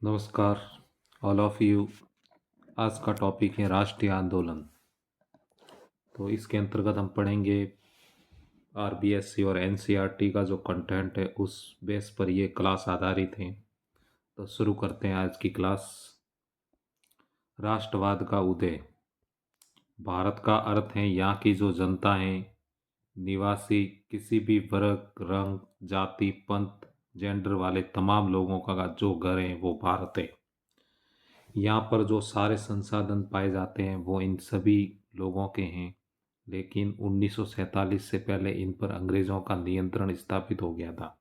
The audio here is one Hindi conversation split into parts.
नमस्कार ऑल ऑफ यू। आज का टॉपिक है राष्ट्रीय आंदोलन। तो इसके अंतर्गत हम पढ़ेंगे आरबीएससी और एनसीईआरटी का जो कंटेंट है उस बेस पर ये क्लास आधारित है। तो शुरू करते हैं आज की क्लास। राष्ट्रवाद का उदय। भारत का अर्थ है यहाँ की जो जनता है, निवासी किसी भी वर्ग, रंग, जाति, पंथ, जेंडर वाले तमाम लोगों का जो घर है वो भारत है। यहाँ पर जो सारे संसाधन पाए जाते हैं वो इन सभी लोगों के हैं, लेकिन 1947 से पहले इन पर अंग्रेज़ों का नियंत्रण स्थापित हो गया था।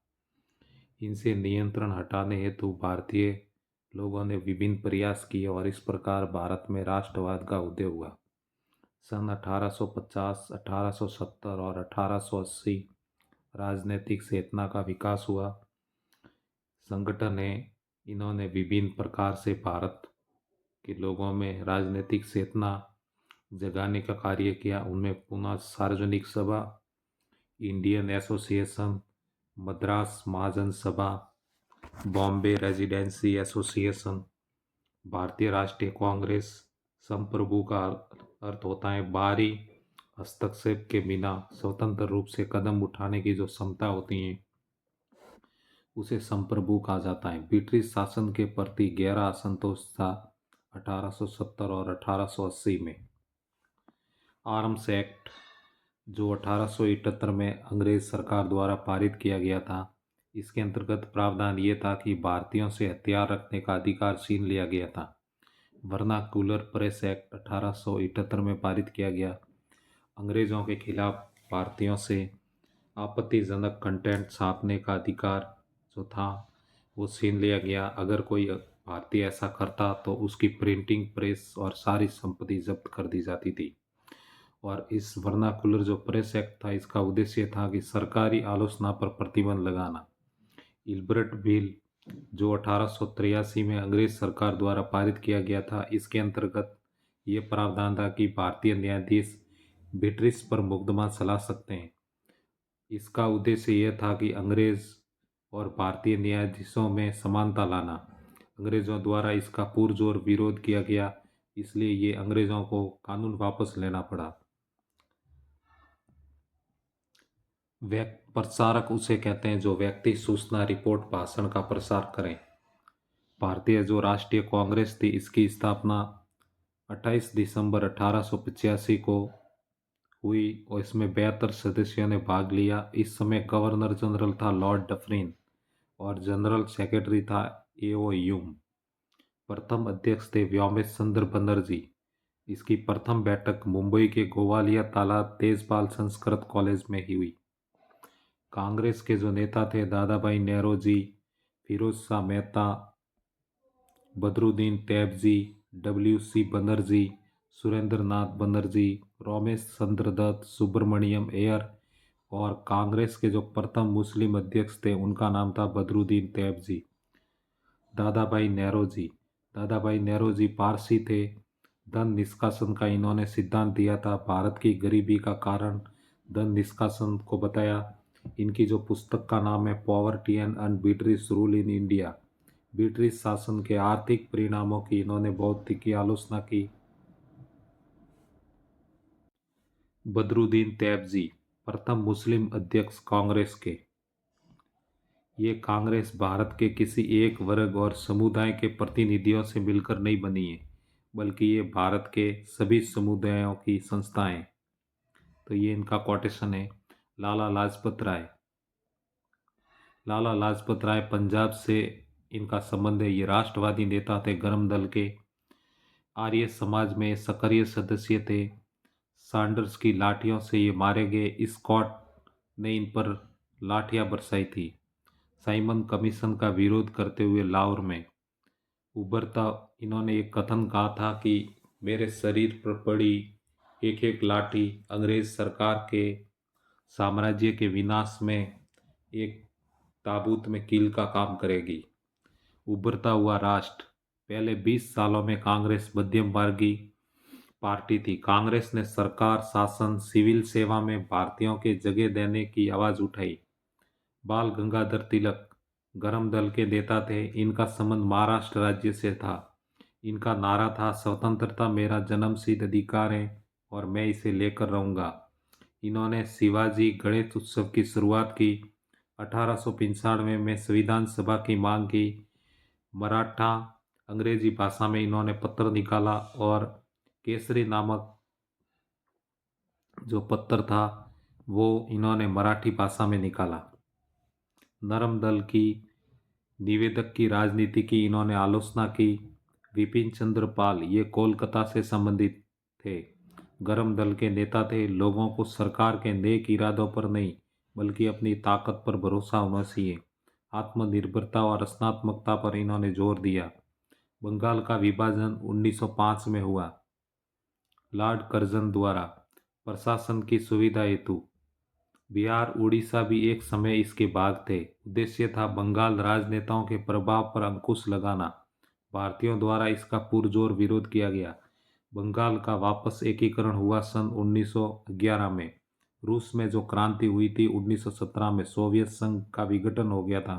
इनसे नियंत्रण हटाने हेतु भारतीय लोगों ने विभिन्न प्रयास किए और इस प्रकार भारत में राष्ट्रवाद का उदय हुआ। सन 1850, 1870 और 1880 राजनीतिक चेतना का विकास हुआ। संगठन है, इन्होंने विभिन्न प्रकार से भारत के लोगों में राजनीतिक चेतना जगाने का कार्य किया। उनमें पुनः सार्वजनिक सभा, इंडियन एसोसिएशन, मद्रास महाजन सभा, बॉम्बे रेजिडेंसी एसोसिएशन, भारतीय राष्ट्रीय कांग्रेस, संप्रभु का अर्थ होता है बाहरी हस्तक्षेप के बिना स्वतंत्र रूप से कदम उठाने की जो क्षमता होती है उसे संप्रभु कहा जाता है। ब्रिटिश शासन के प्रति गहरा असंतोष था 1870 और 1880 में। आर्म्स एक्ट जो 1878 में अंग्रेज सरकार द्वारा पारित किया गया था, इसके अंतर्गत प्रावधान ये था कि भारतीयों से हथियार रखने का अधिकार छीन लिया गया था। वर्नाकुलर प्रेस एक्ट 1878 में पारित किया गया। अंग्रेजों के खिलाफ भारतीयों से आपत्तिजनक कंटेंट छापने का अधिकार जो था वो छीन लिया गया। अगर कोई भारतीय ऐसा करता तो उसकी प्रिंटिंग प्रेस और सारी संपत्ति जब्त कर दी जाती थी। और इस वर्नाकुलर जो प्रेस एक्ट था, इसका उद्देश्य था कि सरकारी आलोचना पर प्रतिबंध लगाना। इल्बर्ट बिल जो 1883 में अंग्रेज सरकार द्वारा पारित किया गया था, इसके अंतर्गत ये प्रावधान था कि भारतीय न्यायाधीश ब्रिटिश पर मुकदमा चला सकते हैं। इसका उद्देश्य यह था कि अंग्रेज और भारतीय न्यायाधीशों में समानता लाना। अंग्रेजों द्वारा इसका पुरजोर विरोध किया गया, इसलिए ये अंग्रेजों को कानून वापस लेना पड़ा। प्रसारक उसे कहते हैं जो व्यक्ति सूचना, रिपोर्ट, भाषण का प्रसार करें। भारतीय जो राष्ट्रीय कांग्रेस थी, इसकी स्थापना 28 दिसंबर 1885 को हुई और इसमें 72 सदस्यों ने भाग लिया। इस समय गवर्नर जनरल था लॉर्ड डफरिन और जनरल सेक्रेटरी था एओ ह्यूम। प्रथम अध्यक्ष थे व्योमेश चंद्र बनर्जी। इसकी प्रथम बैठक मुंबई के गोवालिया तालाब तेजपाल संस्कृत कॉलेज में ही हुई। कांग्रेस के जो नेता थे दादाभाई नेहरूजी, फिरोज शाह मेहता, बदरुद्दीन तैयबजी, डब्ल्यू.सी. बनर्जी, सुरेंद्र नाथ बनर्जी, रमेश चंद्र दत्त, सुब्रमण्यम अय्यर और कांग्रेस के जो प्रथम मुस्लिम अध्यक्ष थे उनका नाम था बदरुद्दीन तैयबजी। दादाभाई नेहरूजी पारसी थे। धन निष्कासन का इन्होंने सिद्धांत दिया था। भारत की गरीबी का कारण धन निष्कासन को बताया। इनकी जो पुस्तक का नाम है poverty and British rule in India. British शासन के आर्थिक परिणामों की इन्होंने बहुत तीखी आलोचना की। बदरुद्दीन तैयबजी प्रथम मुस्लिम अध्यक्ष कांग्रेस के। ये कांग्रेस भारत के किसी एक वर्ग और समुदाय के प्रतिनिधियों से मिलकर नहीं बनी है, बल्कि ये भारत के सभी समुदायों की संस्था है। तो ये इनका कोटेशन है। लाला लाजपत राय पंजाब से इनका संबंध है। ये राष्ट्रवादी नेता थे, गर्म दल के। आर्य समाज में सक्रिय सदस्य थे। सैंडर्स की लाठियों से ये मारे गए। स्कॉट ने इन पर लाठियां बरसाई थी। साइमन कमीशन का विरोध करते हुए लाहौर में उभरता इन्होंने एक कथन कहा था कि मेरे शरीर पर पड़ी एक एक लाठी अंग्रेज सरकार के साम्राज्य के विनाश में एक ताबूत में कील का काम करेगी। उभरता हुआ राष्ट्र। पहले 20 सालों में कांग्रेस मध्यम वर्गी पार्टी थी। कांग्रेस ने सरकार, शासन, सिविल सेवा में भारतीयों के जगह देने की आवाज़ उठाई। बाल गंगाधर तिलक गरम दल के नेता थे। इनका संबंध महाराष्ट्र राज्य से था। इनका नारा था, स्वतंत्रता मेरा जन्मसिद्ध अधिकार है और मैं इसे लेकर रहूँगा। इन्होंने शिवाजी गणेश उत्सव की शुरुआत की। 1895 में संविधान सभा की मांग की। मराठा अंग्रेजी भाषा में इन्होंने पत्र निकाला और केसरी नामक जो पत्र था वो इन्होंने मराठी भाषा में निकाला। नरम दल की निवेदक की राजनीति की इन्होंने आलोचना की। विपिन चंद्र पाल ये कोलकाता से संबंधित थे। गरम दल के नेता थे। लोगों को सरकार के नेक इरादों पर नहीं बल्कि अपनी ताकत पर भरोसा होना चाहिए। आत्मनिर्भरता और रचनात्मकता पर इन्होंने जोर दिया। बंगाल का विभाजन 1905 में हुआ। लॉर्ड कर्जन द्वारा प्रशासन की सुविधा हेतु बिहार उड़ीसा भी एक समय इसके भाग थे। उद्देश्य था बंगाल राजनेताओं के प्रभाव पर अंकुश लगाना। भारतीयों द्वारा इसका पुरजोर विरोध किया गया। बंगाल का वापस एकीकरण हुआ सन 1911 में। रूस में जो क्रांति हुई थी 1917 में सोवियत संघ का विघटन हो गया था।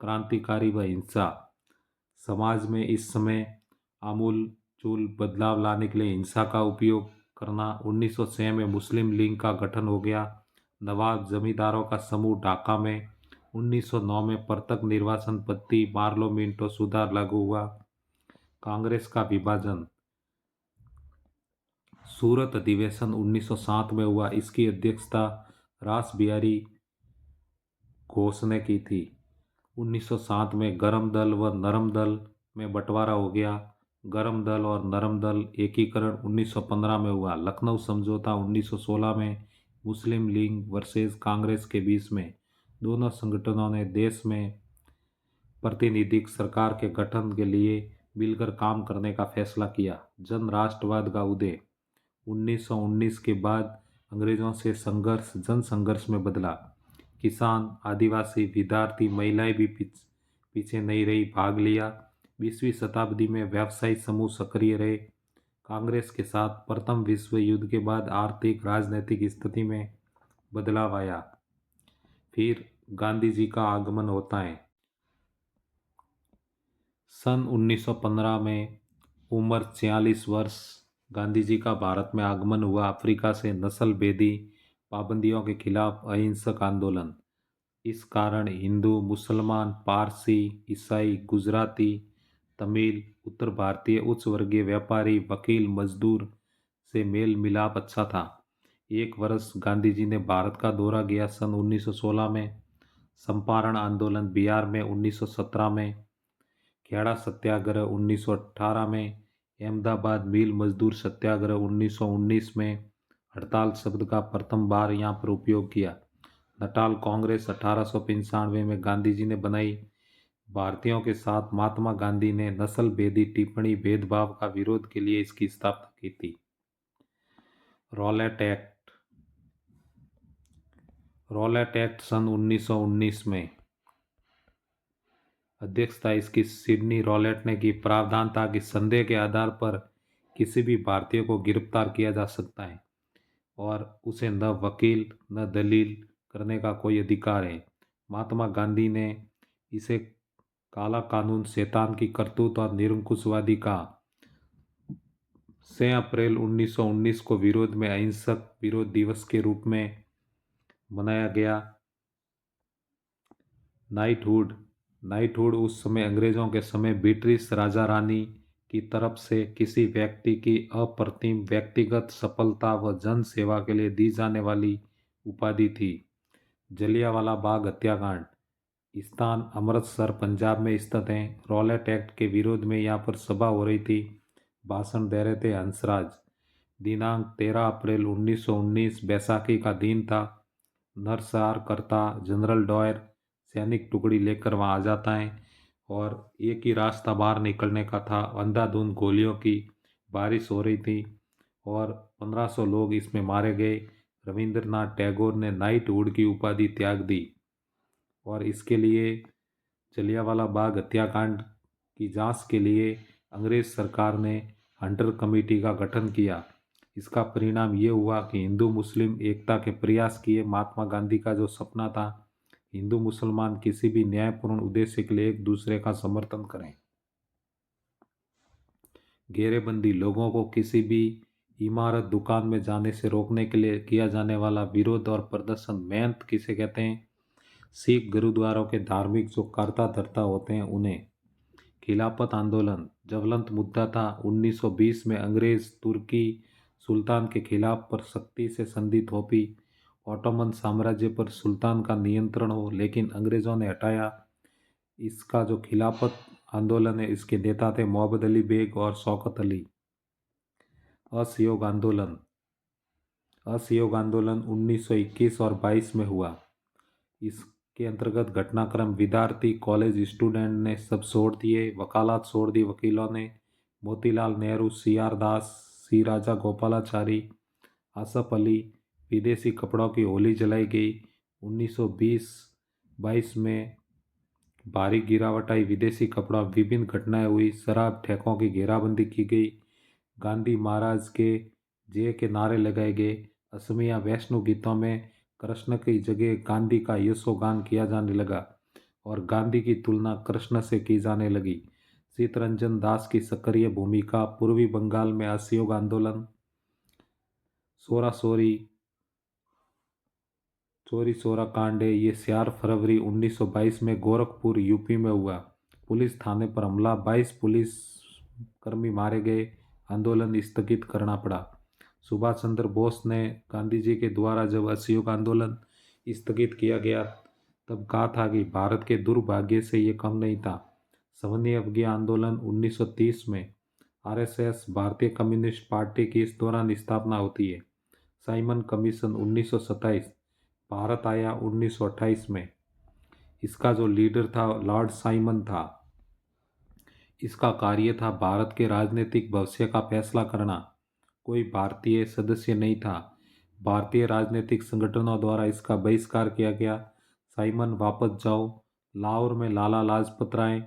क्रांतिकारी व हिंसा समाज में इस समय आमूल चूल बदलाव लाने के लिए हिंसा का उपयोग करना। 1906 में मुस्लिम लीग का गठन हो गया। नवाब जमींदारों का समूह ढाका में। 1909 में प्रत्यक्ष निर्वाचन पद्धति पार्लियामेंटो सुधार लागू हुआ। कांग्रेस का विभाजन। सूरत अधिवेशन 1907 में हुआ। इसकी अध्यक्षता रास बिहारी घोष ने की थी। 1907 में गरम दल व नरम दल में बंटवारा हो गया। गरम दल और नरम दल एकीकरण 1915 में हुआ। लखनऊ समझौता 1916 में। मुस्लिम लीग वर्सेस कांग्रेस के बीच में दोनों संगठनों ने देश में प्रतिनिधिक सरकार के गठन के लिए मिलकर काम करने का फैसला किया। जन राष्ट्रवाद का उदय 1919 के बाद अंग्रेजों से संघर्ष जन संघर्ष में बदला। किसान, आदिवासी, विद्यार्थी, महिलाएं भी पीछे नहीं रही, भाग लिया। 20वीं शताब्दी में व्यवसायी समूह सक्रिय रहे। कांग्रेस के साथ प्रथम विश्व युद्ध के बाद आर्थिक राजनीतिक स्थिति में बदलाव आया। फिर गांधी जी का आगमन होता है। सन 1915 में उम्र 46 वर्ष गांधी जी का भारत में आगमन हुआ। अफ्रीका से नस्ल भेदी पाबंदियों के खिलाफ अहिंसक आंदोलन। इस कारण हिंदू, मुसलमान, पारसी, ईसाई, गुजराती, तमिल, उत्तर भारतीय, उच्च वर्गीय, व्यापारी, वकील, मजदूर से मेल मिलाप अच्छा था। एक वर्ष गांधी जी ने भारत का दौरा किया। सन 1916 में चंपारण आंदोलन बिहार में, 1917 में खेड़ा सत्याग्रह, 1918 में अहमदाबाद मिल मजदूर सत्याग्रह, 1919 में हड़ताल शब्द का प्रथम बार यहाँ पर उपयोग किया। नटाल कांग्रेस 1895 में गांधी जी ने बनाई। भारतीयों के साथ महात्मा गांधी ने नस्ल भेदी टिप्पणी भेदभाव का विरोध के लिए इसकी स्थापना की थी। रॉलेट एक्ट सन 1919 में अध्यक्षता इसकी सिडनी रॉलेट ने की। प्रावधान था कि संदेह के आधार पर किसी भी भारतीय को गिरफ्तार किया जा सकता है और उसे न वकील न दलील करने का कोई अधिकार है। महात्मा गांधी ने इसे काला कानून, शैतान की करतूत और निरंकुशवादी कहा। 6 अप्रैल 1919 को विरोध में अहिंसक विरोध दिवस के रूप में मनाया गया। नाइटहुड उस समय अंग्रेजों के समय ब्रिटिश राजा रानी की तरफ से किसी व्यक्ति की अप्रतिम व्यक्तिगत सफलता व जन सेवा के लिए दी जाने वाली उपाधि थी। जलियांवाला बाग हत्याकांड। स्थान अमृतसर पंजाब में स्थित है। रॉलेट एक्ट के विरोध में यहाँ पर सभा हो रही थी। भाषण दे रहे थे हंसराज। दिनांक 13 अप्रैल 1919 बैसाखी का दिन था। नरसंहारकर्ता जनरल डायर सैनिक टुकड़ी लेकर वहाँ आ जाता है और एक ही रास्ता बाहर निकलने का था। अंधाधुंध गोलियों की बारिश हो रही थी और 1500 लोग इसमें मारे गए। रविंद्रनाथ टैगोर ने नाइटहुड की उपाधि त्याग दी और इसके लिए जलियांवाला बाग हत्याकांड की जांच के लिए अंग्रेज सरकार ने हंटर कमेटी का गठन किया। इसका परिणाम ये हुआ कि हिंदू मुस्लिम एकता के प्रयास किए। महात्मा गांधी का जो सपना था हिंदू मुसलमान किसी भी न्यायपूर्ण उद्देश्य के लिए एक दूसरे का समर्थन करें। घेरेबंदी लोगों को किसी भी इमारत दुकान में जाने से रोकने के लिए किया जाने वाला विरोध और प्रदर्शन। मेहनत किसे कहते हैं? सिख गुरुद्वारों के धार्मिक जो कर्ता धर्ता होते हैं उन्हें। खिलाफत आंदोलन ज्वलंत मुद्दा था। 1920 में अंग्रेज तुर्की सुल्तान के खिलाफ पर सख्ती से संधि थोपी। ऑटोमन साम्राज्य पर सुल्तान का नियंत्रण हो, लेकिन अंग्रेजों ने हटाया। इसका जो खिलाफत आंदोलन है इसके नेता थे मोहम्मद अली बेग और शौकत अली। असहयोग आंदोलन 1921 और 22 में हुआ। इसके अंतर्गत घटनाक्रम विद्यार्थी कॉलेज स्टूडेंट ने सब छोड़ दिए, वकालत छोड़ दी वकीलों ने। मोतीलाल नेहरू, सी आर दास, सी राजा गोपालाचारी, आसफ अली। विदेशी कपड़ों की होली जलाई गई। 1920-22 में भारी गिरावट आई। विदेशी कपड़ा विभिन्न घटनाएं हुई। शराब ठेकों की घेराबंदी की गई। गांधी महाराज के जय के नारे लगाए गए। असमिया वैष्णव गीतों में कृष्ण की जगह गांधी का यशोगान किया जाने लगा और गांधी की तुलना कृष्ण से की जाने लगी। चित्तरंजन दास की सक्रिय भूमिका। पूर्वी बंगाल में असहयोग आंदोलन। सोरा सोरी चोरी चोरा कांड है ये 4 फरवरी 1922 में गोरखपुर यूपी में हुआ। पुलिस थाने पर हमला, 22 पुलिस कर्मी मारे गए। आंदोलन स्थगित करना पड़ा। सुभाष चंद्र बोस ने गांधी जी के द्वारा जब असहयोग आंदोलन स्थगित किया गया तब कहा था कि भारत के दुर्भाग्य से ये कम नहीं था। सवर्ण अवज्ञा आंदोलन 1930 में आरएसएस भारतीय कम्युनिस्ट पार्टी की इस दौरान स्थापना होती है। साइमन कमीशन 1927 भारत आया 1928 में। इसका जो लीडर था लॉर्ड साइमन था। इसका कार्य था भारत के राजनीतिक भविष्य का फैसला करना। कोई भारतीय सदस्य नहीं था। भारतीय राजनीतिक संगठनों द्वारा इसका बहिष्कार किया गया। साइमन वापस जाओ। लाहौर में लाला लाजपत राय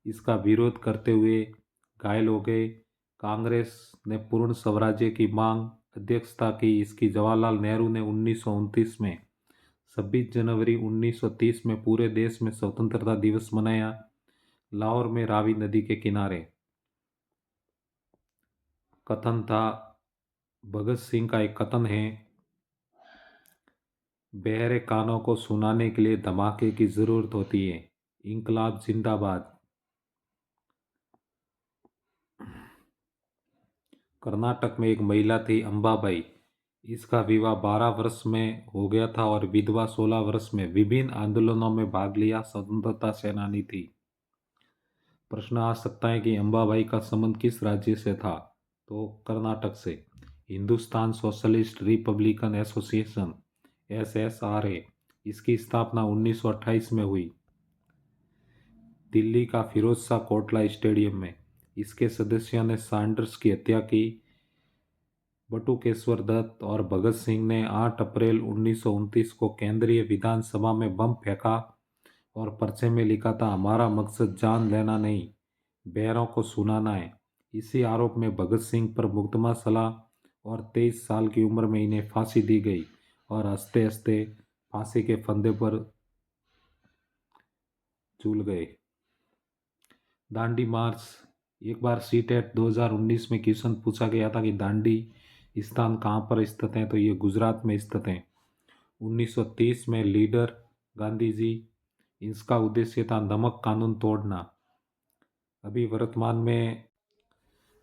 इसका विरोध करते हुए घायल हो गए। कांग्रेस ने पूर्ण स्वराज्य की मांग अध्यक्षता की। इसकी जवाहरलाल नेहरू ने 1929 में 26 जनवरी 1930 में पूरे देश में स्वतंत्रता दिवस मनाया। लाहौर में रावी नदी के किनारे। कथन था, भगत सिंह का एक कथन है, बहरे कानों को सुनाने के लिए धमाके की जरूरत होती है। इंकलाब जिंदाबाद। कर्नाटक में एक महिला थी अंबाबाई। इसका विवाह 12 वर्ष में हो गया था और विधवा 16 वर्ष में। विभिन्न आंदोलनों में भाग लिया। स्वतंत्रता सेनानी थी। प्रश्न आ सकता है कि अंबाबाई का संबंध किस राज्य से था? तो कर्नाटक से। Hindustan socialist Republican association SSRA इसकी स्थापना 1928 में हुई। दिल्ली का फिरोज शाह कोटला स्टेडियम में। इसके सदस्यों ने सैंडर्स की हत्या की। बटुकेश्वर दत्त और भगत सिंह ने 8 अप्रैल 1929 को केंद्रीय विधानसभा में बम फेंका और पर्चे में लिखा था, हमारा मकसद जान लेना नहीं, बहरों को सुनाना है। इसी आरोप में भगत सिंह पर मुकदमा चला और 23 साल की उम्र में इन्हें फांसी दी गई और हंसते हंसते फांसी के फंदे पर झूल गए। दांडी मार्च। एक बार सीटेट 2019 में क्वेश्चन पूछा गया था कि दांडी स्थान कहाँ पर स्थित है, तो ये गुजरात में स्थित है। 1930 में लीडर गांधी जी। इसका उद्देश्य था नमक कानून तोड़ना। अभी वर्तमान में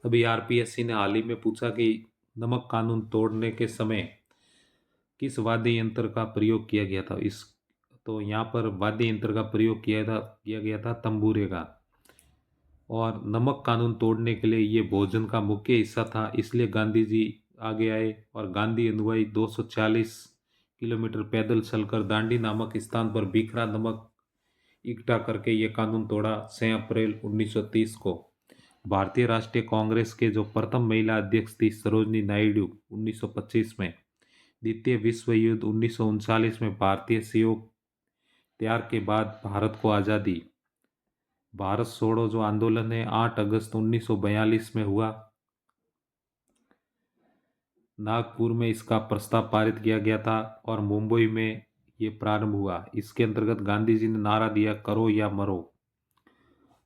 आरपीएससी ने हाल ही में पूछा कि नमक कानून तोड़ने के समय किस वाद्य यंत्र का प्रयोग किया गया था। तो यहाँ पर वाद्य यंत्र का प्रयोग किया गया था तंबूरे का। और नमक कानून तोड़ने के लिए ये भोजन का मुख्य हिस्सा था, इसलिए गांधी जी आगे आए और गांधी अनुयायी 240 किलोमीटर पैदल चलकर दांडी नामक स्थान पर बिखरा नमक इकट्ठा करके ये कानून तोड़ा। 6 अप्रैल 1930 को भारतीय राष्ट्रीय कांग्रेस के जो प्रथम महिला अध्यक्ष थी सरोजनी नायडू 1925 में। द्वितीय विश्व युद्ध 1939 में भारतीय सहयोग त्याग के बाद भारत को आज़ादी। भारत छोड़ो जो आंदोलन है 8 अगस्त 1942 में हुआ। नागपुर में इसका प्रस्ताव पारित किया गया था और मुंबई में ये प्रारंभ हुआ। इसके अंतर्गत गांधी जी ने नारा दिया, करो या मरो।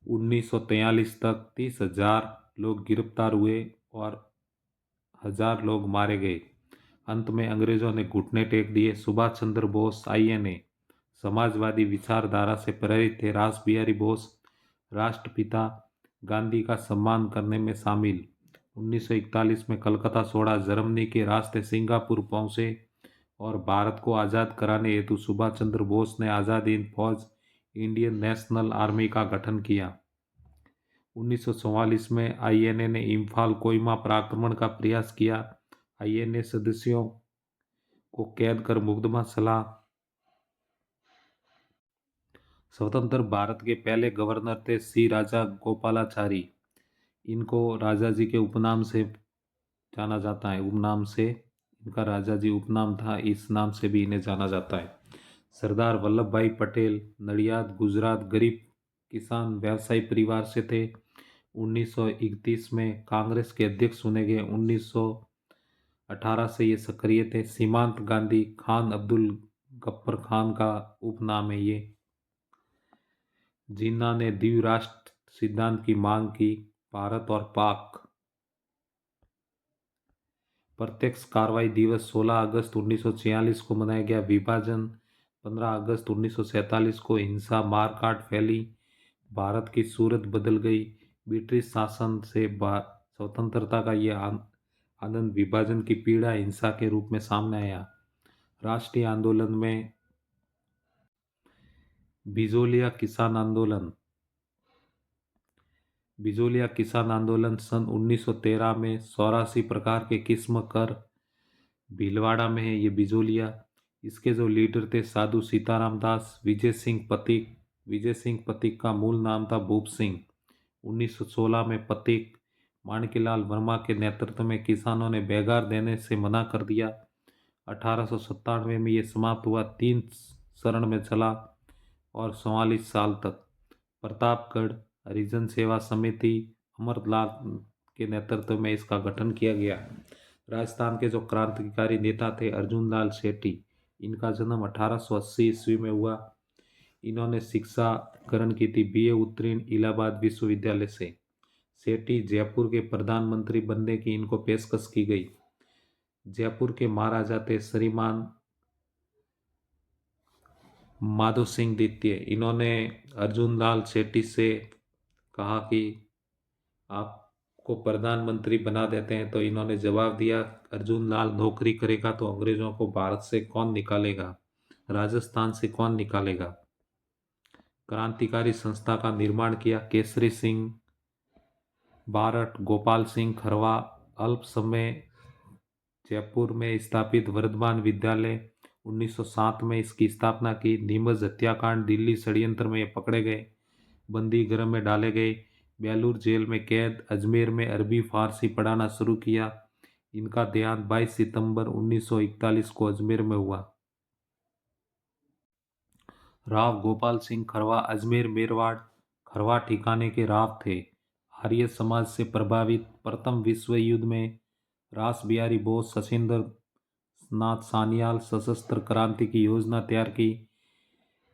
1943 तक 30,000 लोग गिरफ्तार हुए और 1,000 लोग मारे गए। अंत में अंग्रेजों ने घुटने टेक दिए। सुभाष चंद्र बोस आईएनए समाजवादी विचारधारा से प्रेरित थे। रास बिहारी बोस राष्ट्रपिता गांधी का सम्मान करने में शामिल। 1941 में कलकत्ता छोड़ा, जर्मनी के रास्ते सिंगापुर पहुंचे और भारत को आज़ाद कराने हेतु सुभाष चंद्र बोस ने आज़ाद हिंद फौज इंडियन नेशनल आर्मी का गठन किया। 1944 में आईएनए ने इम्फाल कोहिमा पर आक्रमण का प्रयास किया। आईएनए सदस्यों को कैद कर मुकदमा चला। स्वतंत्र भारत के पहले गवर्नर थे सी राजा गोपालाचारी। इनको राजा जी के उपनाम से जाना जाता है। उपनाम से इनका राजा जी उपनाम था, इस नाम से भी इन्हें जाना जाता है। सरदार वल्लभ भाई पटेल नडियाद गुजरात गरीब किसान व्यवसायी परिवार से थे। 1931 में कांग्रेस के अध्यक्ष चुने गए। 1918 से ये सक्रिय थे। सीमांत गांधी खान अब्दुल गफ्फर खान का उपनाम है ये, जिन्ना ने द्विराष्ट्र सिद्धांत की मांग की। भारत और पाक प्रत्यक्ष कार्रवाई दिवस 16 अगस्त 1946 को मनाया गया। विभाजन 15 अगस्त 1947 को। हिंसा मारकाट फैली, भारत की सूरत बदल गई। ब्रिटिश शासन से स्वतंत्रता का ये आनंद विभाजन की पीड़ा हिंसा के रूप में सामने आया। राष्ट्रीय आंदोलन में बिजोलिया किसान आंदोलन। बिजोलिया किसान आंदोलन सन 1913 में 84 प्रकार के किस्म कर भीलवाड़ा में है ये बिजोलिया। इसके जो लीडर थे साधु सीताराम दास। विजय सिंह पथिक। विजय सिंह पथिक का मूल नाम था भूप सिंह। 1916 में पथिक माणिकलाल वर्मा के नेतृत्व में किसानों ने बेगार देने से मना कर दिया। 1897 में ये समाप्त हुआ। 3 चरण में चला और 44 साल तक। प्रतापगढ़ हरिजन सेवा समिति अमरलाल के नेतृत्व में इसका गठन किया गया। राजस्थान के जो क्रांतिकारी नेता थे अर्जुन लाल सेठी, इनका जन्म 1880 ईस्वी में हुआ। इन्होंने शिक्षा ग्रहण की थी बीए उत्तीर्ण इलाहाबाद विश्वविद्यालय से। सेठी जयपुर के प्रधानमंत्री बनने की इनको पेशकश की गई। जयपुर के महाराजा थे श्रीमान माधो सिंह द्वितीय। इन्होंने अर्जुन लाल सेठी से कहा कि आपको प्रधानमंत्री बना देते हैं, तो इन्होंने जवाब दिया, अर्जुन लाल नौकरी करेगा तो अंग्रेजों को भारत से कौन निकालेगा, राजस्थान से कौन निकालेगा। क्रांतिकारी संस्था का निर्माण किया। केसरी सिंह बारट, गोपाल सिंह खरवा। अल्प समय जयपुर में स्थापित वर्धमान विद्यालय। 1907 में इसकी स्थापना की। नीमच हत्याकांड दिल्ली षड्यंत्र में पकड़े गए, बंदी गृह में डाले गए। बेलूर जेल में कैद। अजमेर में अरबी फारसी पढ़ाना शुरू किया। इनका देहांत 22 सितंबर 1941 को अजमेर में हुआ। राव गोपाल सिंह खरवा अजमेर मेरवाड़ खरवा ठिकाने के राव थे। आर्य समाज से प्रभावित। प्रथम विश्व युद्ध में रास बिहारी बोस सशिंद्र नाथ सान्याल सशस्त्र क्रांति की योजना तैयार की।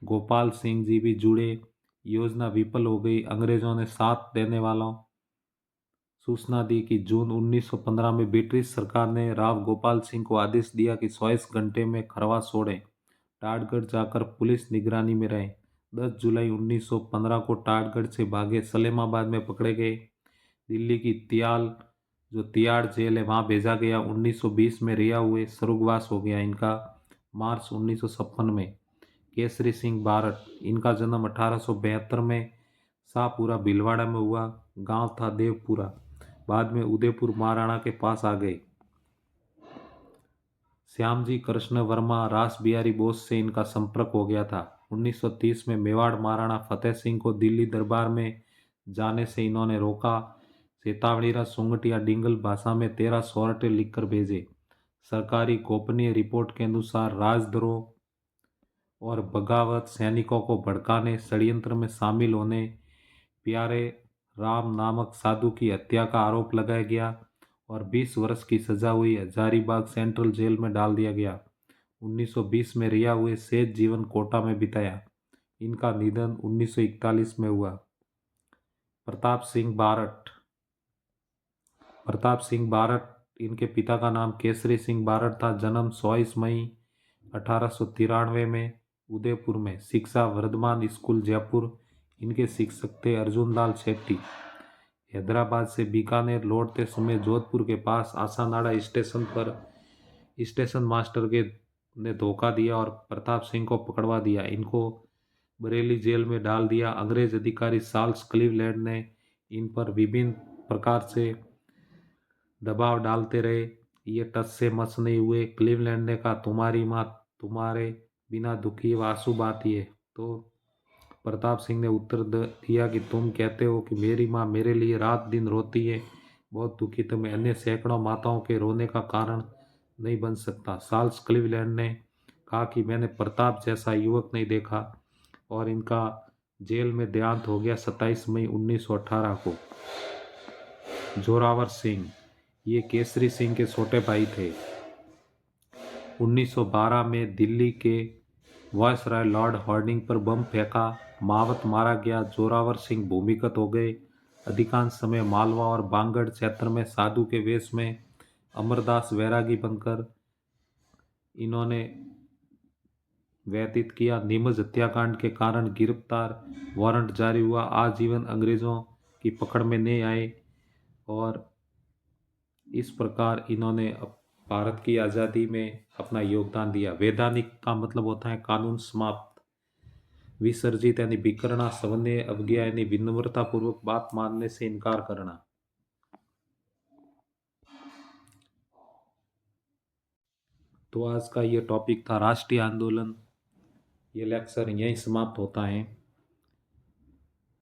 गोपाल सिंह जी भी जुड़े। योजना विफल हो गई। अंग्रेजों ने साथ देने वालों सूचना दी कि जून 1915 में ब्रिटिश सरकार ने राव गोपाल सिंह को आदेश दिया कि 24 घंटे में खरवा छोड़ें, टाटगढ़ जाकर पुलिस निगरानी में रहें। 10 जुलाई 1915 को टाटगढ़ से भागे सलेमाबाद में पकड़े गए। दिल्ली की तिहाड़ जेल है वहाँ भेजा गया। 1920 में रिहा हुए, स्वर्गवास हो गया इनका। मार्च 1956 में केसरी सिंह बारट, इनका जन्म 1872 में शाहपुरा भीलवाड़ा में हुआ। गांव था देवपुरा, बाद में उदयपुर महाराणा के पास आ गए। श्यामजी कृष्ण वर्मा रास बिहारी बोस से इनका संपर्क हो गया था। 1930 में मेवाड़ महाराणा फतेह सिंह को दिल्ली दरबार में जाने से इन्होंने रोका। चेतावनीरा सुंगटिया डिंगल भाषा में 13 सोरठे लिखकर भेजे। सरकारी गोपनीय रिपोर्ट के अनुसार राजद्रोह और बगावत, सैनिकों को भड़काने, षड्यंत्र में शामिल होने, प्यारे राम नामक साधु की हत्या का आरोप लगाया गया और 20 वर्ष की सजा हुई। हजारीबाग सेंट्रल जेल में डाल दिया गया। 1920 में रिहा हुए शेष जीवन कोटा में बिताया। इनका निधन 1941 में हुआ। प्रताप सिंह बारठ। प्रताप सिंह बारठ, इनके पिता का नाम केसरी सिंह बारठ था। जन्म 24 मई 1893 में उदयपुर में। शिक्षा वर्धमान स्कूल जयपुर। इनके शिक्षक थे अर्जुन लाल शेट्टी। हैदराबाद से बीकानेर लौटते समय जोधपुर के पास आसानाड़ा स्टेशन पर स्टेशन मास्टर के ने धोखा दिया और प्रताप सिंह को पकड़वा दिया। इनको बरेली जेल में डाल दिया। अंग्रेज अधिकारी चार्ल्स क्लीवलैंड ने इन पर विभिन्न प्रकार से दबाव डालते रहे। ये टस से मस नहीं हुए। क्लीवलैंड ने कहा, तुम्हारी माँ तुम्हारे बिना दुखी व आंसू बहाती है। तो प्रताप सिंह ने उत्तर दिया कि तुम कहते हो कि मेरी माँ मेरे लिए रात दिन रोती है, बहुत दुखी, तो मैं अन्य सैकड़ों माताओं के रोने का कारण नहीं बन सकता। चार्ल्स क्लीवलैंड ने कहा कि मैंने प्रताप जैसा युवक नहीं देखा और इनका जेल में देहांत हो गया 27 मई 1918 को। जोरावर सिंह, ये केसरी सिंह के छोटे भाई थे। 1912 में दिल्ली के वायसराय लॉर्ड हार्डिंग पर बम फेंका, मावत मारा गया। जोरावर सिंह भूमिगत हो गए। अधिकांश समय मालवा और बांगड़ क्षेत्र में साधु के वेश में अमरदास वैरागी बनकर इन्होंने व्यतीत किया। नीमच हत्याकांड के कारण गिरफ्तार, वारंट जारी हुआ, आजीवन अंग्रेजों की पकड़ में नहीं आए और इस प्रकार इन्होंने भारत की आज़ादी में अपना योगदान दिया। वैधानिक का मतलब होता है कानून समाप्त। विसर्जित यानी विकरना, सवन्य अवज्ञा यानी विनम्रता पूर्वक बात मानने से इनकार करना। तो आज का ये टॉपिक था राष्ट्रीय आंदोलन। ये लेक्चर यहीं समाप्त होता है।